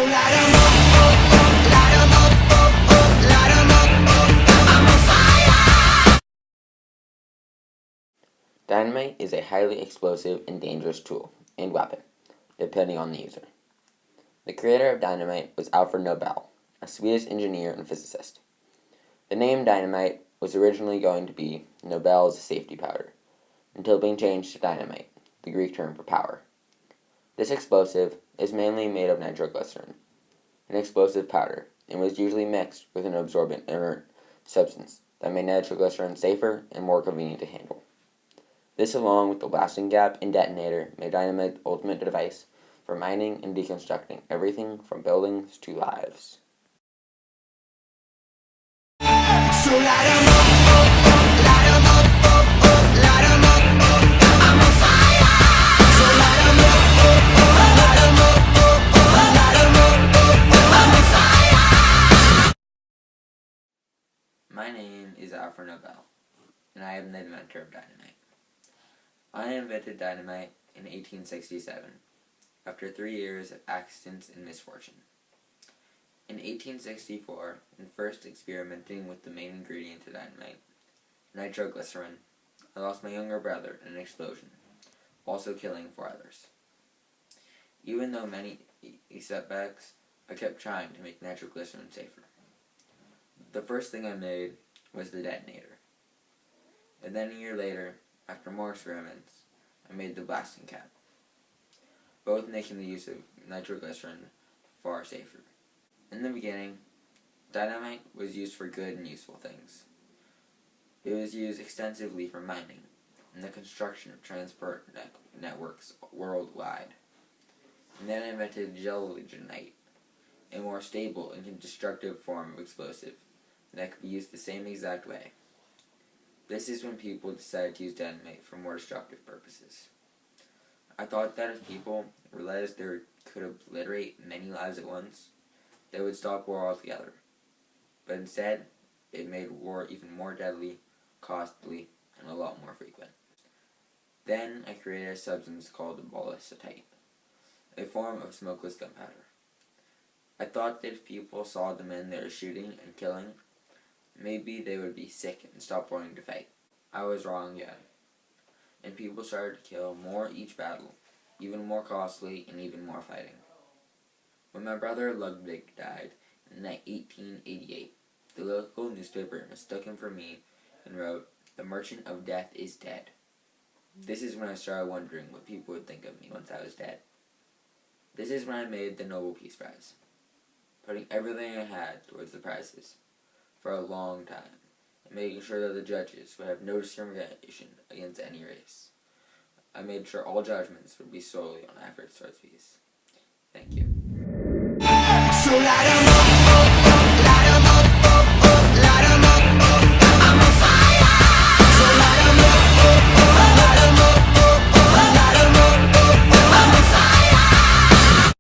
light 'em up, light 'em up, light 'em up, I'm on fire. Dynamite is a highly explosive and dangerous tool and weapon, depending on the user. The creator of dynamite was Alfred Nobel, a Swedish engineer and physicist. The name dynamite was originally going to be Nobel's safety powder, until being changed to dynamite, the Greek term for power. This explosive is mainly made of nitroglycerin, an explosive powder, and was usually mixed with an absorbent inert substance that made nitroglycerin safer and more convenient to handle. This, along with the blasting gap and detonator, made dynamite the ultimate device for mining and deconstructing everything from buildings to lives. So light 'em up, light 'em up, light 'em up, I'm on fire. So light 'em up, light 'em up, light 'em up, I'm on fire. My name is Alfred Nobel, and I am the inventor of dynamite. I invented dynamite in 1867, after 3 years of accidents and misfortune. In 1864, when first experimenting with the main ingredient to dynamite, nitroglycerin, I lost my younger brother in an explosion, also killing 4 others. Even though many setbacks, I kept trying to make nitroglycerin safer. The first thing I made was the detonator. And then a year later, after more experiments, I made the blasting cap, both making the use of nitroglycerin far safer. In the beginning, dynamite was used for good and useful things. It was used extensively for mining and the construction of transport networks worldwide. And then I invented gelignite, a more stable and destructive form of explosive that could be used the same exact way. This is when people decided to use dynamite for more destructive purposes. I thought that if people realized they could obliterate many lives at once, they would stop war altogether. But instead, it made war even more deadly, costly, and a lot more frequent. Then I created a substance called ballicetite, a form of smokeless gunpowder. I thought that if people saw the men they were shooting and killing, maybe they would be sick and stop wanting to fight. I was wrong again, and people started to kill more each battle, even more costly and even more fighting. When my brother Ludwig died in 1888, the local newspaper mistook him for me and wrote, "The Merchant of Death is dead." This is when I started wondering what people would think of me once I was dead. This is when I made the Nobel Peace Prize, putting everything I had towards the prizes for a long time, and making sure that the judges would have no discrimination against any race. I made sure all judgments would be solely on efforts towards peace. Thank you. So light 'em up, light 'em up, light 'em up, I'm on fire. So light 'em up, light 'em up, light 'em up, I'm on fire.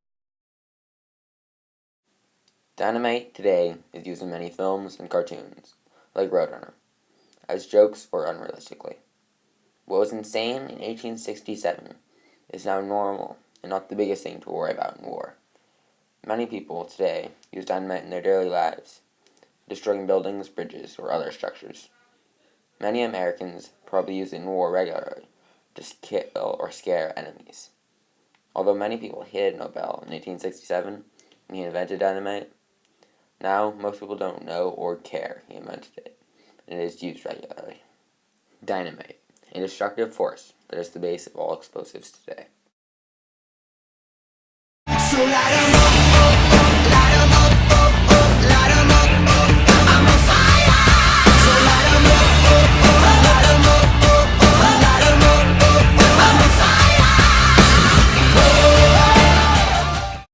Dynamite today is used in many films and cartoons, like Roadrunner, as jokes or unrealistically. What was insane in 1867 is now normal and not the biggest thing to worry about in war. Many people today use dynamite in their daily lives, destroying buildings, bridges, or other structures. Many Americans probably use it in war regularly to kill or scare enemies. Although many people hated Nobel in 1867 when he invented dynamite, now most people don't know or care he invented it, and it is used regularly. Dynamite, a destructive force that is the base of all explosives today. So light 'em up.